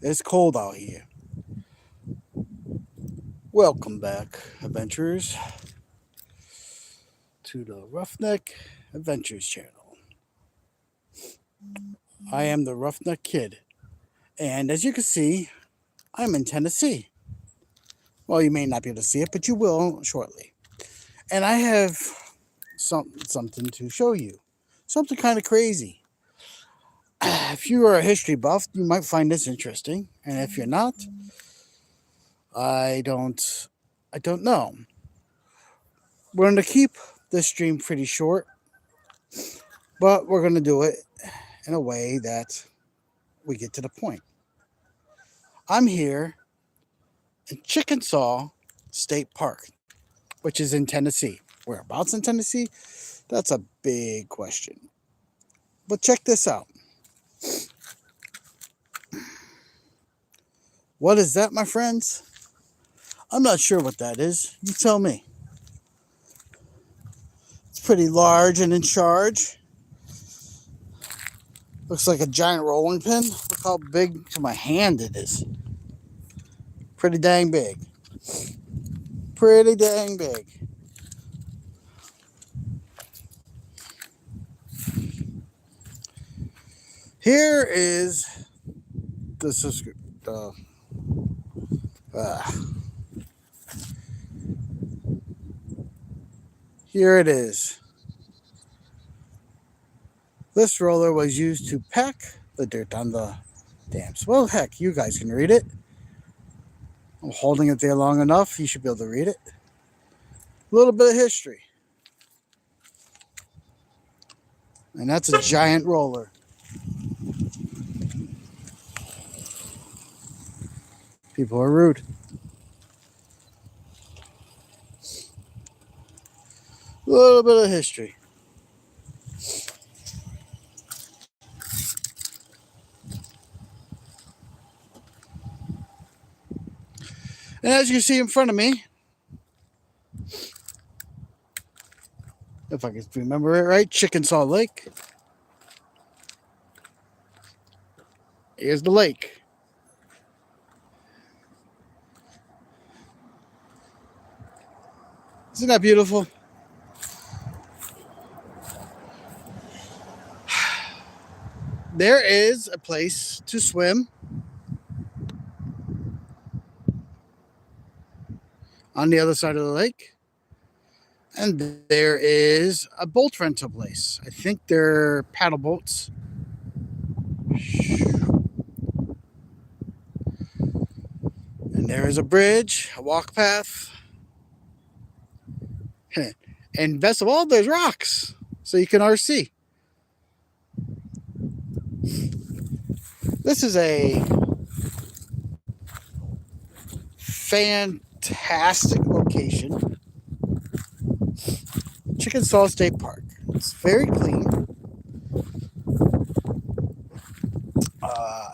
It's cold out here. Welcome back, adventurers, to the Roughneck Adventures channel. I am the Roughneck Kid, and as you can see, I'm in Tennessee. Well, you may not be able to see it, but you will shortly. And I have something to show you. Something kind of crazy. If you are a history buff, you might find this interesting, and if you're not, I don't I don't know. We're going to keep this stream pretty short, but we're going to do it in a way that we get to the point. I'm here in Chickenasaw State Park, which is in Tennessee. Whereabouts in Tennessee? That's a big question. But check this out. What is that, my friends? I'm not sure what that is. You tell me. It's pretty large and in charge. Looks like a giant rolling pin. Look how big to my hand it is. Pretty dang big. Pretty dang big. Here is the here it is. This roller was used to pack the dirt on the dams. Well, heck, you guys can read it. I'm holding it there long enough. You should be able to read it. A little bit of history. And that's a giant roller. People are rude. A little bit of history. And as you see in front of me, if I can remember it right, Chickenasaw Lake. Here's the lake. Isn't that beautiful? There is a place to swim on the other side of the lake. And there is a boat rental place. I think they're paddle boats. And there is a bridge, a walk path. And best of all, there's rocks. So you can RC. This is a fantastic location. Chickenasaw State Park. It's very clean.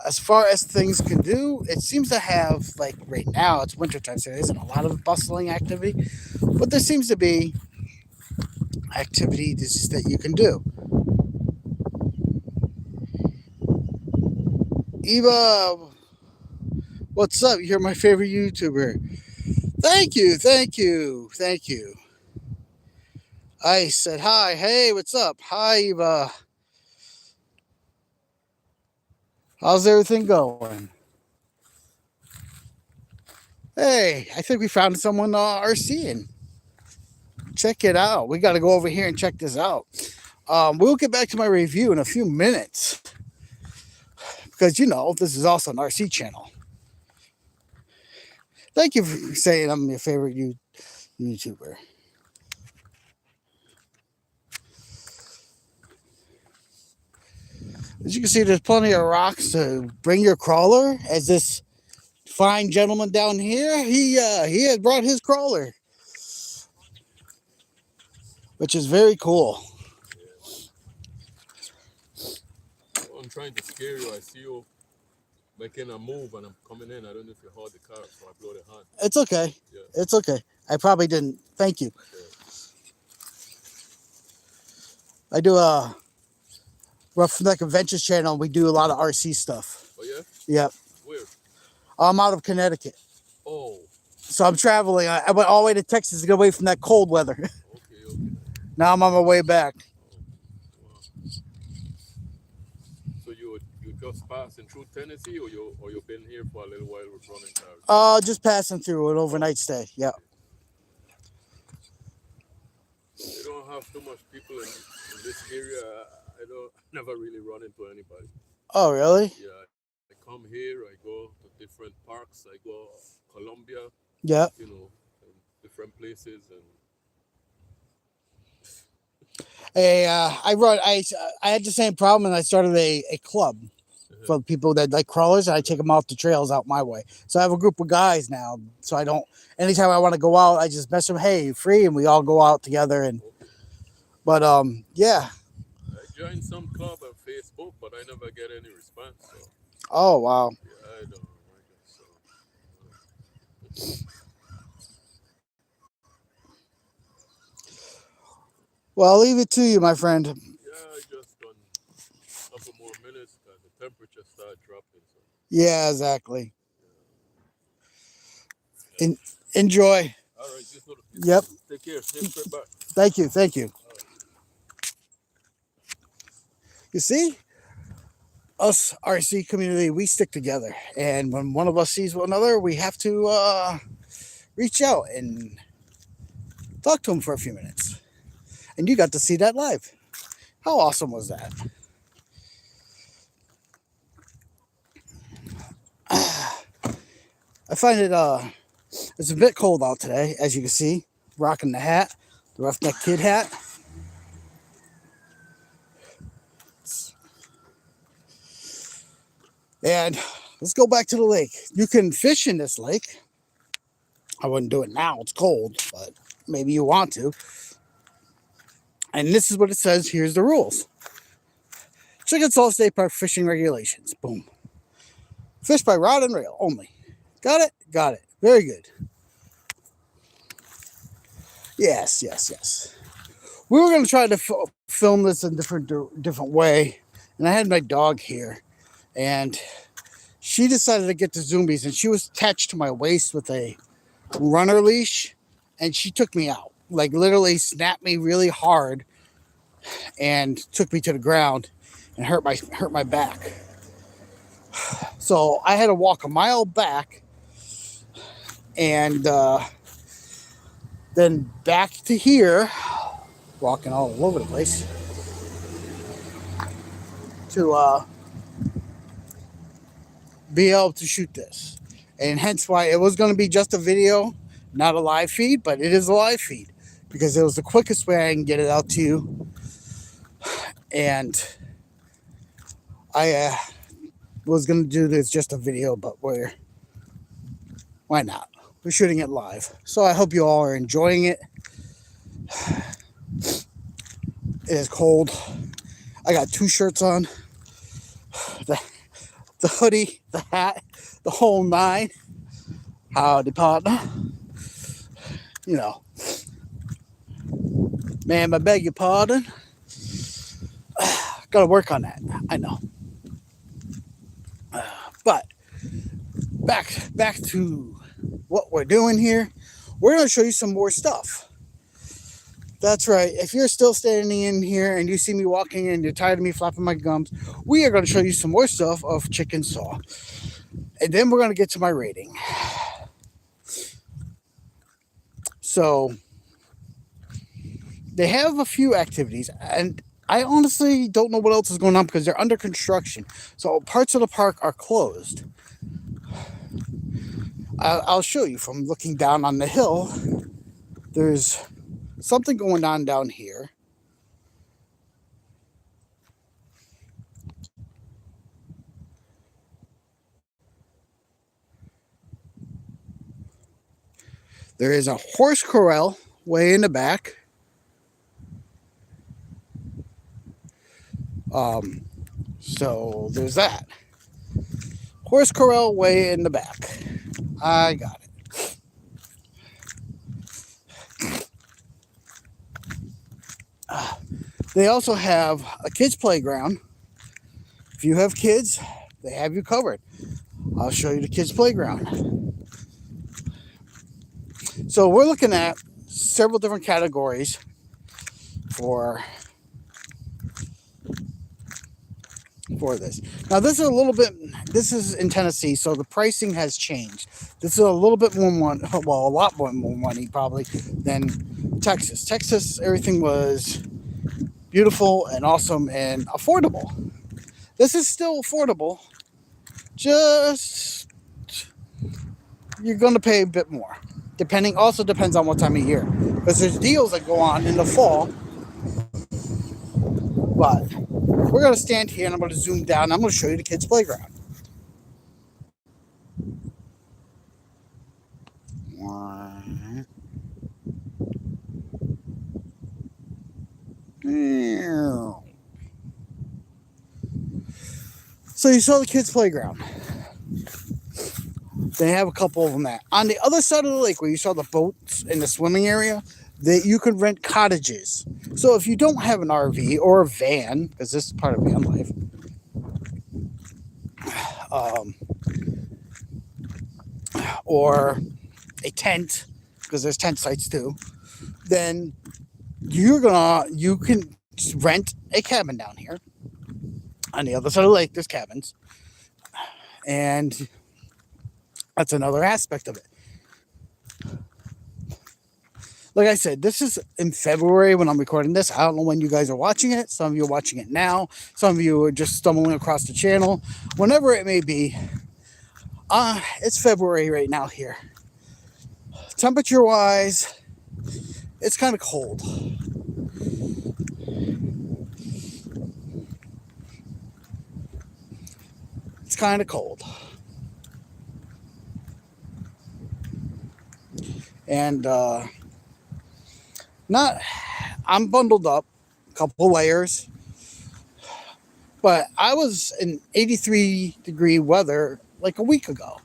As far as things can do, it seems to have, like right now, it's wintertime, so there isn't a lot of bustling activity, but there seems to be activities that you can do. Eva, what's up? You're my favorite YouTuber. Thank you, thank you, thank you. I said hi. Hey, what's up? Hi, Eva. How's everything going? Hey, I think we found someone RCing. Check it out. We got to go over here and check this out. We'll get back to my review in a few minutes because, you know, this is also an RC channel. Thank you for saying I'm your favorite YouTuber. As you can see, there's plenty of rocks to bring your crawler. As this fine gentleman down here, he has brought his crawler, which is very cool. I'm trying to scare you. I see you making a move and I'm coming in. I don't know if you heard the car, so I blow the hand. It's okay. Yeah. It's okay. I probably didn't. Thank you. Yeah. I do a Roughneck Adventures channel. We do a lot of RC stuff. Oh, yeah? Yep. Where? I'm out of Connecticut. Oh, So I'm traveling. I went all the way to Texas to get away from that cold weather. okay. Now I'm on my way back. Wow. So you just passing through Tennessee, or you've been here for a little while with running cars? Just passing through an overnight stay. Yeah. Okay. They don't have too much people in this area. I don't never really run into anybody. Oh, really? Yeah, I come here. I go to different parks. I go Colombia, Yeah. and different places, and Hey, I had the same problem, and I started a club for people that like crawlers, and I take them off the trails out my way. So I have a group of guys now. So I don't. Anytime I want to go out, I just mess them. Hey, you free, and we all go out together. And okay. but yeah. I joined some club on Facebook, but I never get any response. So Oh wow. yeah, I don't know. I guess Well, I'll leave it to you, my friend. yeah, I just done a couple more minutes because the temperature started dropping. So Yeah, exactly. yeah. Enjoy. All right, this little. Yep. Take care. Stay straight back. Thank you. Thank you. All right. You see, us RC community, we stick together, and when one of us sees one another, we have to reach out and talk to them for a few minutes. And you got to see that live. How awesome was that? I find it's a bit cold out today, as you can see. Rocking the hat, the Roughneck Kid hat. And let's go back to the lake. You can fish in this lake. I wouldn't do it now, it's cold, but maybe you want to. And this is what it says. Here's the rules. Chickasaw State Park fishing regulations. Boom. Fish by rod and reel only. Got it? Got it. Very good. Yes, yes, yes. We were going to try to film this in a different way. And I had my dog here. And she decided to get the zoomies. And she was attached to my waist with a runner leash. And she took me out. Like literally snapped me really hard. And took me to the ground. And hurt my back. So I had to walk a mile back. And then back to here, walking all over the place, to be able to shoot this. And hence why it was going to be just a video, not a live feed, but it is a live feed because it was the quickest way I can get it out to you. And I was going to do this just a video, but why not? We're shooting it live. So I hope you all are enjoying it. It is cold. I got 2 shirts on. The hoodie, the hat, the whole 9. Howdy, partner. Ma'am, I beg your pardon. Gotta work on that. I know. But back to what we're doing here. We're going to show you some more stuff. That's right. If you're still standing in here and you see me walking and you're tired of me flapping my gums, we are going to show you some more stuff of chickenasaw. And then we're going to get to my rating. So they have a few activities, and I honestly don't know what else is going on because they're under construction. So parts of the park are closed. I'll show you from looking down on the hill. There's something going on down here. There is a horse corral way in the back. So there's that. Horse corral way in the back. I got it. They also have a kids playground. If you have kids, they have you covered. I'll show you the kids' playground. So we're looking at several different categories for this. Now this is this is in Tennessee, so the pricing has changed. This is a little bit more money, well, a lot more money probably than Texas. Texas, everything was beautiful and awesome and affordable. This is still affordable, just you're going to pay a bit more. Also depends on what time of year, because there's deals that go on in the fall. But we're going to stand here and I'm going to zoom down and I'm going to show you the kids' playground. So you saw the kids' playground. They have a couple of them there. On the other side of the lake, where you saw the boats in the swimming area, that you could rent cottages. So if you don't have an RV or a van, because this is part of van life, or a tent, because there's tent sites too, then you can rent a cabin down here. On the other side of the lake, there's cabins, and that's another aspect of it. Like I said, this is in February when I'm recording this. I don't know when you guys are watching it. Some of you are watching it now. Some of you are just stumbling across the channel. Whenever it may be, it's February right now here. Temperature-wise, it's kind of cold. It's kind of cold. And I'm bundled up, a couple layers, but I was in 83-degree weather like a week ago,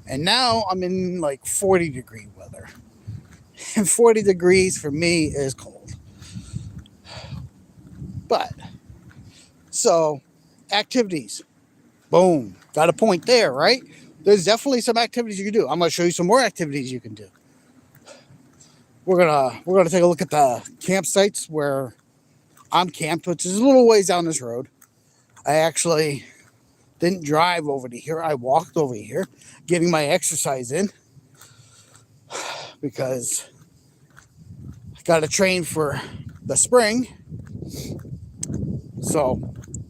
and now I'm in like 40-degree weather, and 40 degrees for me is cold. But so activities, boom, got a point there, right? There's definitely some activities you can do. I'm going to show you some more activities you can do. We're gonna take a look at the campsites where I'm camped, which is a little ways down this road. I actually didn't drive over to here. I walked over here, getting my exercise in, because I got to train for the spring. So,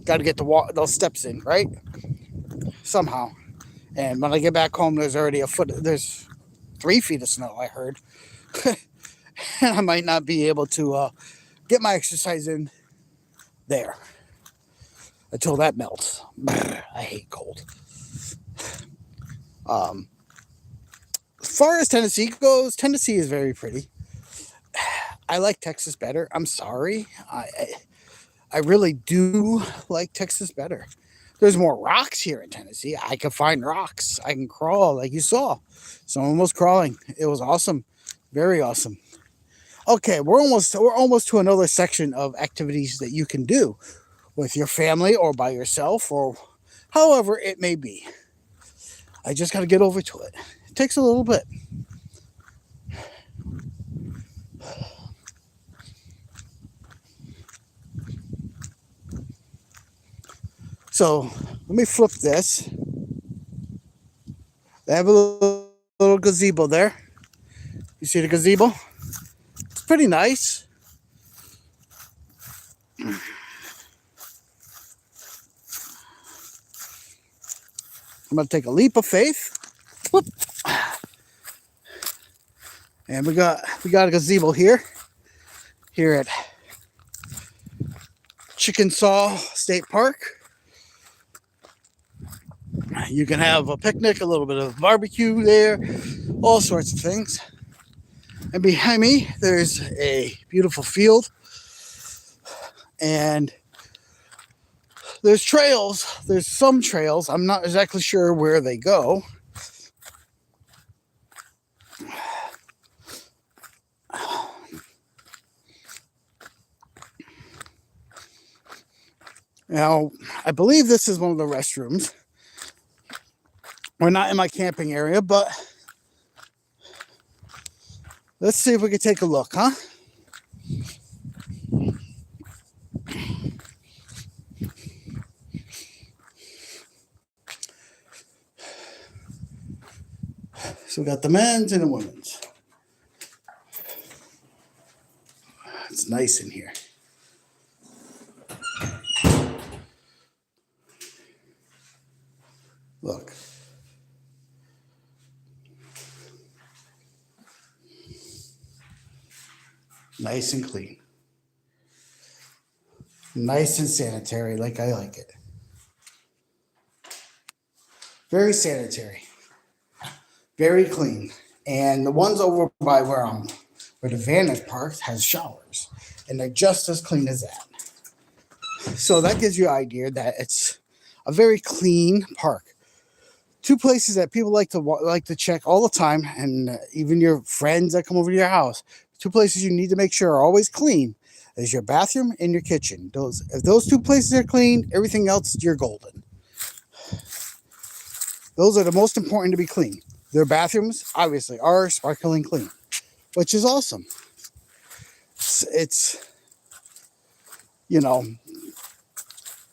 got to get those steps in, right? Somehow. And when I get back home, there's 3 feet of snow, I heard. And I might not be able to get my exercise in there until that melts. I hate cold. As far as Tennessee goes, Tennessee is very pretty. I like Texas better. I'm sorry. I really do like Texas better. There's more rocks here in Tennessee. I can find rocks. I can crawl, like you saw. Someone was crawling. It was awesome. Very awesome. Okay, we're almost to another section of activities that you can do with your family or by yourself or however it may be. I just got to get over to it. It takes a little bit. So let me flip this. They have a little gazebo there. You see the gazebo? It's pretty nice. I'm going to take a leap of faith. Whoop. And we got a gazebo here at Chickenasaw State Park. You can have a picnic, a little bit of barbecue there, all sorts of things. And behind me, there's a beautiful field. And there's trails. There's some trails. I'm not exactly sure where they go. Now, I believe this is one of the restrooms. We're not in my camping area, but let's see if we can take a look, huh? So we got the men's and the women's. It's nice in here. Look. Nice and clean. Nice and sanitary, like I like it. Very sanitary. Very clean. And the ones over by where the Vantage Park has showers. And they're just as clean as that. So that gives you an idea that it's a very clean park. Two places that people like to check all the time, and even your friends that come over to your house. Two places you need to make sure are always clean is your bathroom and your kitchen. If those two places are clean, everything else you're golden. Those are the most important to be clean. Their bathrooms obviously are sparkling clean, which is awesome. It's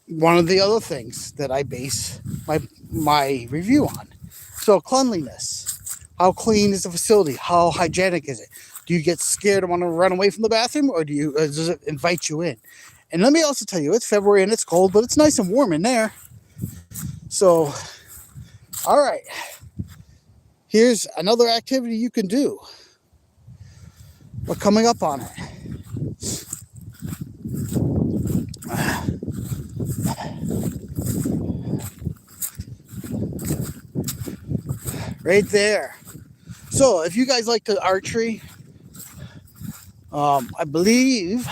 one of the other things that I base my review on. So cleanliness. How clean is the facility? How hygienic is it? Do you get scared and want to run away from the bathroom, or does it invite you in? And let me also tell you, it's February and it's cold, but it's nice and warm in there. So, all right. Here's another activity you can do. We're coming up on it. Right there. So if you guys like the archery, I believe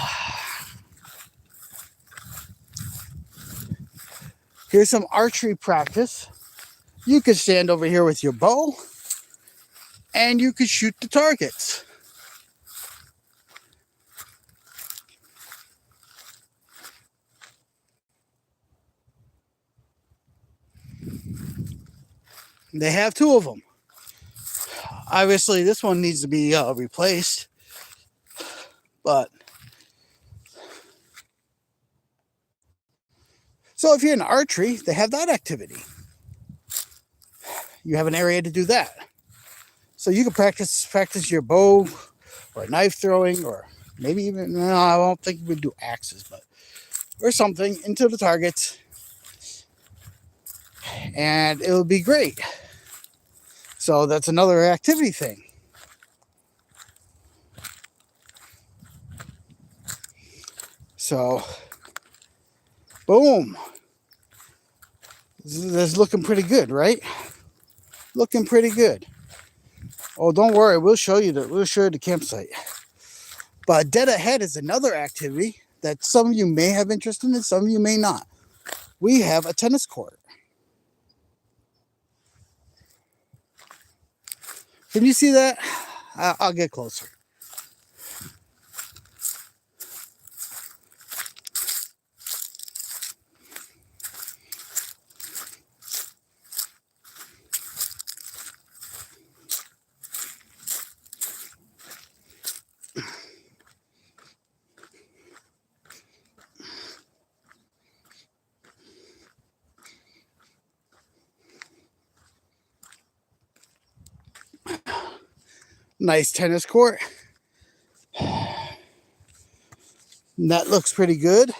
here's some archery practice. You could stand over here with your bow and you could shoot the targets. They have two of them. Obviously, this one needs to be replaced, but so if you're in archery, they have that activity. You have an area to do that. So you can practice your bow or knife throwing, or maybe even, no, I don't think you would do axes, but or something into the targets, and it'll be great. So that's another activity thing. So, boom. This is looking pretty good, right? Looking pretty good. Oh, don't worry, we'll show you the campsite. But dead ahead is another activity that some of you may have interest in and some of you may not. We have a tennis court. Can you see that? I'll get closer. Nice tennis court. And that looks pretty good.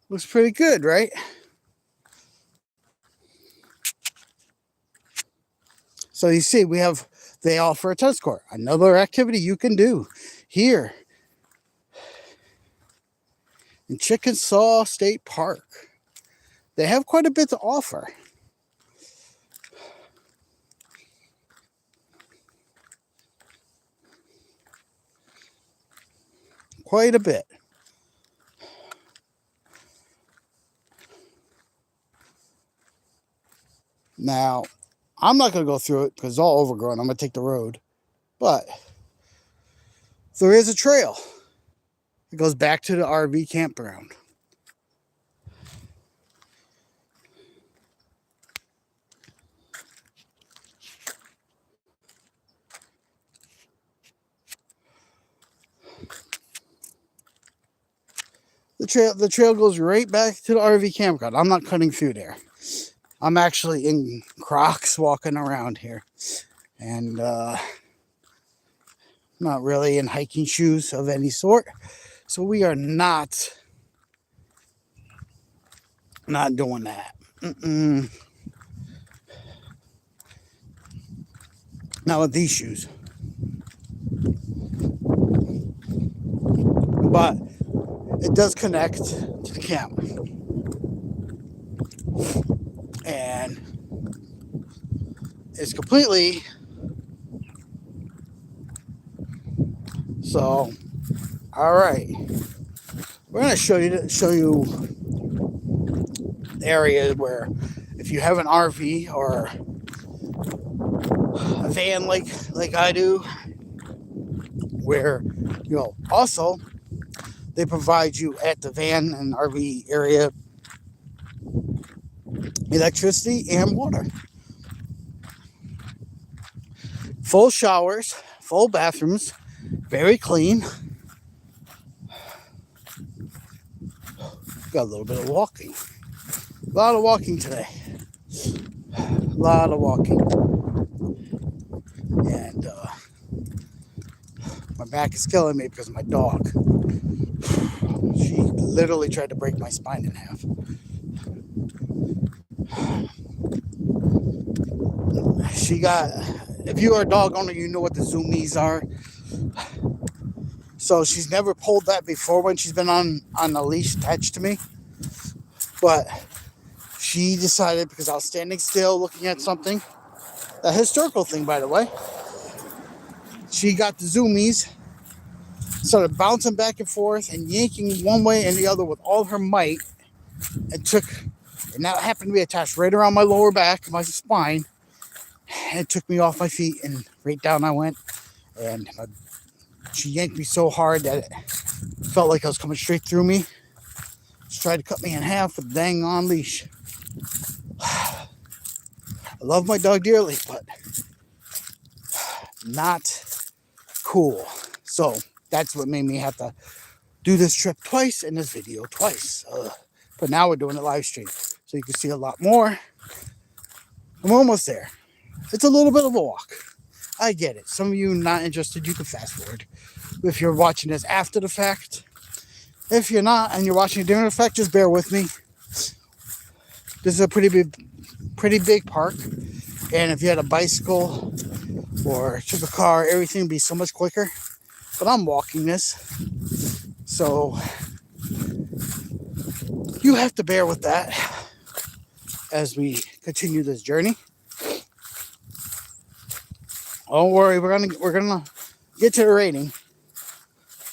Looks pretty good, right? So you see, they offer a tennis court. Another activity you can do here in Chickenasaw State Park. They have quite a bit to offer. Quite a bit. Now, I'm not going to go through it because it's all overgrown. I'm going to take the road. But there is a trail. It goes back to the RV campground. The trail goes right back to the RV campground. I'm not cutting through there. I'm actually in Crocs walking around here, and not really in hiking shoes of any sort. So we are not doing that. Not with these shoes. But it does connect to the camp. And it's completely so. All right, we're gonna show you areas where if you have an RV or a van like I do, where also they provide you at the van and RV area electricity and water, full showers, full bathrooms, very clean. Got a little bit of walking, a lot of walking today, a lot of walking, and my back is killing me because of my dog. She literally tried to break my spine in half. If you are a dog owner, you know what the zoomies are. So she's never pulled that before when she's been on a leash attached to me. But she decided, because I was standing still looking at something, a historical thing, by the way, she got the zoomies, started bouncing back and forth and yanking one way and the other with all her might, and that happened to be attached right around my lower back, my spine, and it took me off my feet and right down I went. And she yanked me so hard that it felt like I was coming straight through me. She tried to cut me in half with a dang on leash. I love my dog dearly, but not cool. So that's what made me have to do this trip twice and this video twice. But now we're doing a live stream, so you can see a lot more. I'm almost there. It's a little bit of a walk. I get it. Some of you not interested, you can fast forward. If you're watching this after the fact, if you're not and you're watching it during the fact, just bear with me. This is a pretty big park, and if you had a bicycle or took a car, everything would be so much quicker. But I'm walking this, so you have to bear with that as we continue this journey. Don't worry, we're gonna get to the rating.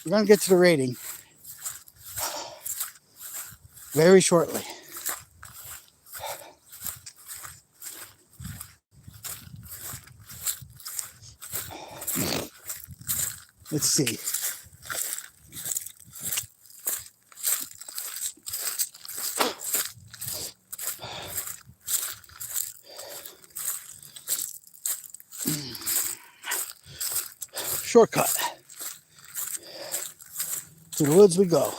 We're gonna get to the rating very shortly. Let's see. Shortcut. To the woods we go.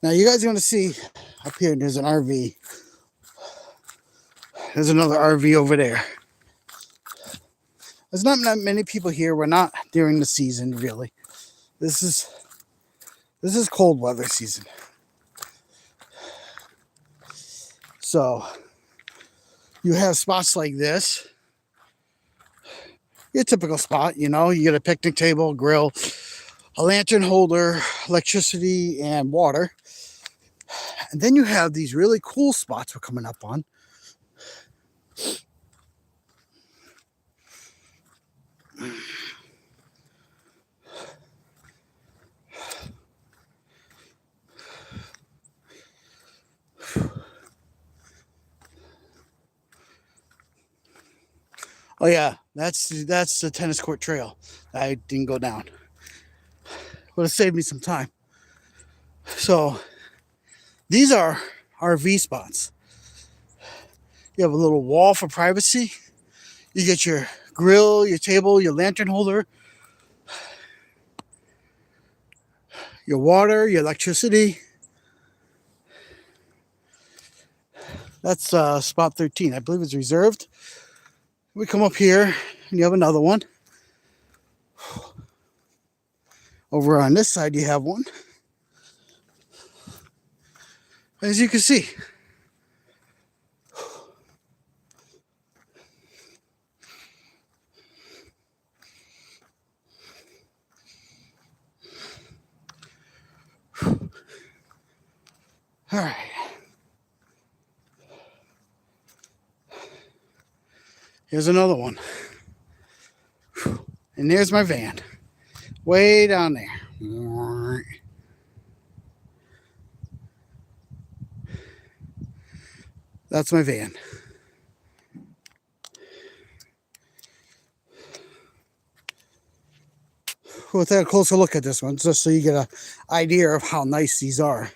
Now you guys are going to see up here, there's an RV. There's another RV over there. There's not that many people here. We're not during the season, really. This is cold weather season. So you have spots like this. Your typical spot, you get a picnic table, grill, a lantern holder, electricity, and water. And then you have these really cool spots we're coming up on. Oh yeah, that's the tennis court trail. I didn't go down. Would have saved me some time. So These are RV spots. You have a little wall for privacy. You get your grill, your table, your lantern holder, your water, your electricity. That's spot 13. I believe it's reserved. We come up here and you have another one. Over on this side, you have one. As you can see, all right. Here's another one. And there's my van. Way down there. That's my van. We'll take a closer look at this one just so you get an idea of how nice these are.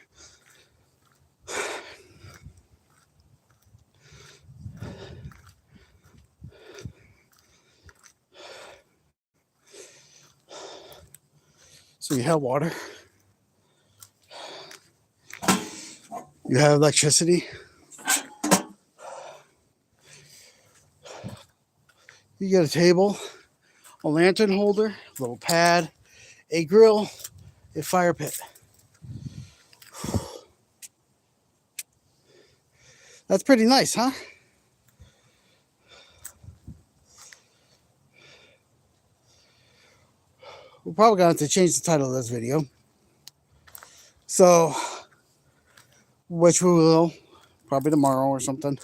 So you have water. You have electricity. You get a table, a lantern holder, a little pad, a grill, a fire pit. That's pretty nice, huh? We're probably going to have to change the title of this video. So, which we will, probably tomorrow or something.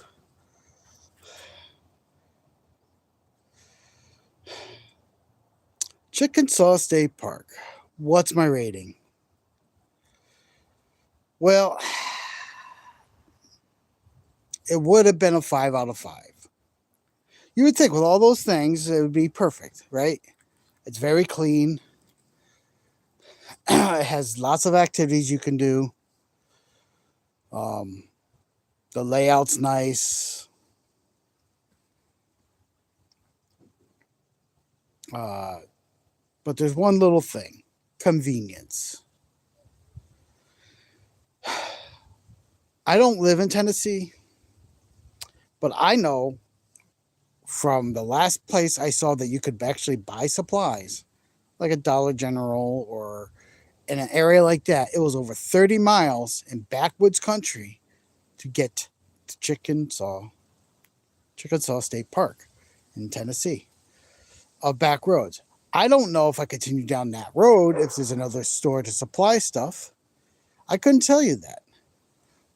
Chickenasaw State Park. What's my rating? Well, it would have been a 5 out of 5. You would think with all those things, it would be perfect, right? It's very clean. It has lots of activities you can do. The layout's nice. But there's one little thing: convenience. I don't live in Tennessee, but I know from the last place I saw that you could actually buy supplies, like a Dollar General or in an area like that, it was over 30 miles in backwoods country to get to Chickenasaw State Park in Tennessee, of back roads. I don't know if I continue down that road if there's another store to supply stuff. I couldn't tell you that.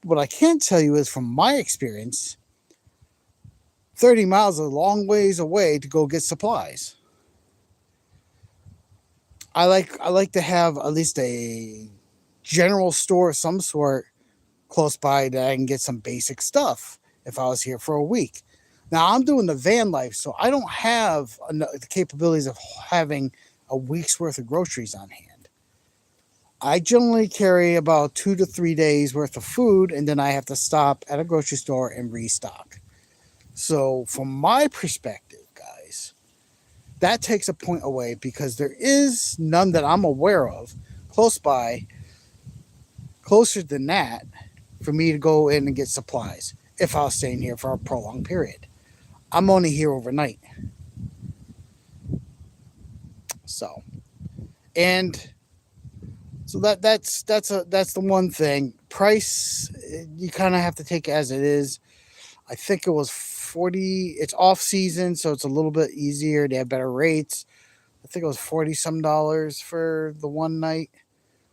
What I can tell you is from my experience, 30 miles is a long ways away to go get supplies. I like to have at least a general store of some sort close by that I can get some basic stuff if I was here for a week. Now I'm doing the van life, so I don't have the capabilities of having a week's worth of groceries on hand. I generally carry about 2 to 3 days worth of food, and then I have to stop at a grocery store and restock. So from my perspective, guys, that takes a point away because there is none that I'm aware of close by, closer than that, for me to go in and get supplies if I was staying here for a prolonged period. I'm only here overnight. So, and so that's the one thing. Price, you kind of have to take it as it is. I think it was 40. It's off season, so it's a little bit easier. They have better rates. I think it was 40 some dollars for the one night,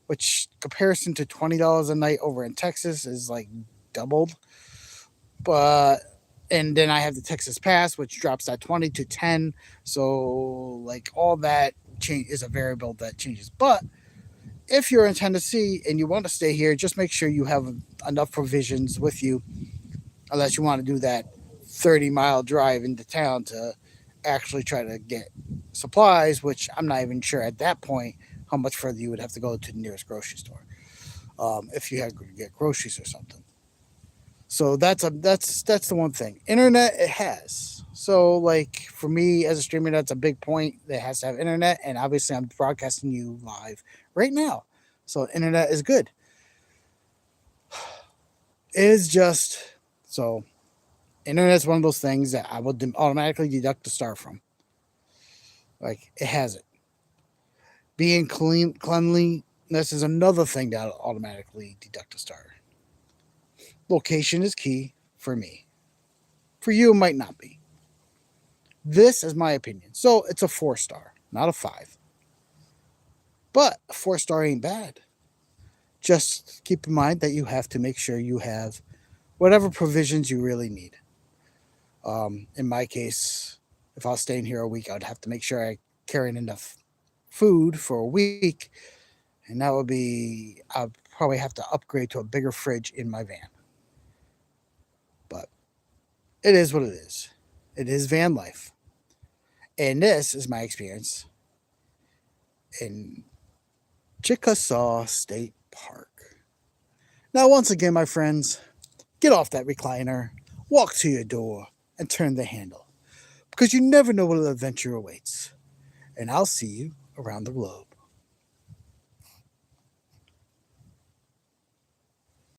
which comparison to $20 a night over in Texas is like doubled. But and then I have the Texas Pass, which drops that 20 to 10. So like all that change is a variable that changes. But if you're in Tennessee and you want to stay here, just make sure you have enough provisions with you, unless you want to do that 30-mile drive into town to actually try to get supplies, which I'm not even sure at that point how much further you would have to go to the nearest grocery store. if you had to get groceries or something. So that's the one thing. Internet it has. So like for me as a streamer, that's a big point. That has to have internet, and obviously I'm broadcasting you live right now. So internet is good. It is just so internet's one of those things that I will automatically deduct the star from. Like it has it. Being cleanliness is another thing that I'll automatically deduct a star. Location is key for me. For you, it might not be. This is my opinion. So it's a 4 star, not a 5. But a 4 star ain't bad. Just keep in mind that you have to make sure you have whatever provisions you really need. In my case, if I was staying here a week, I'd have to make sure I carried enough food for a week, and that would be I'd probably have to upgrade to a bigger fridge in my van. But it is what it is. It is van life, and this is my experience in Chickasaw State Park. Now, once again, my friends, get off that recliner, walk to your door, and turn the handle, because you never know what adventure awaits. And I'll see you around the globe.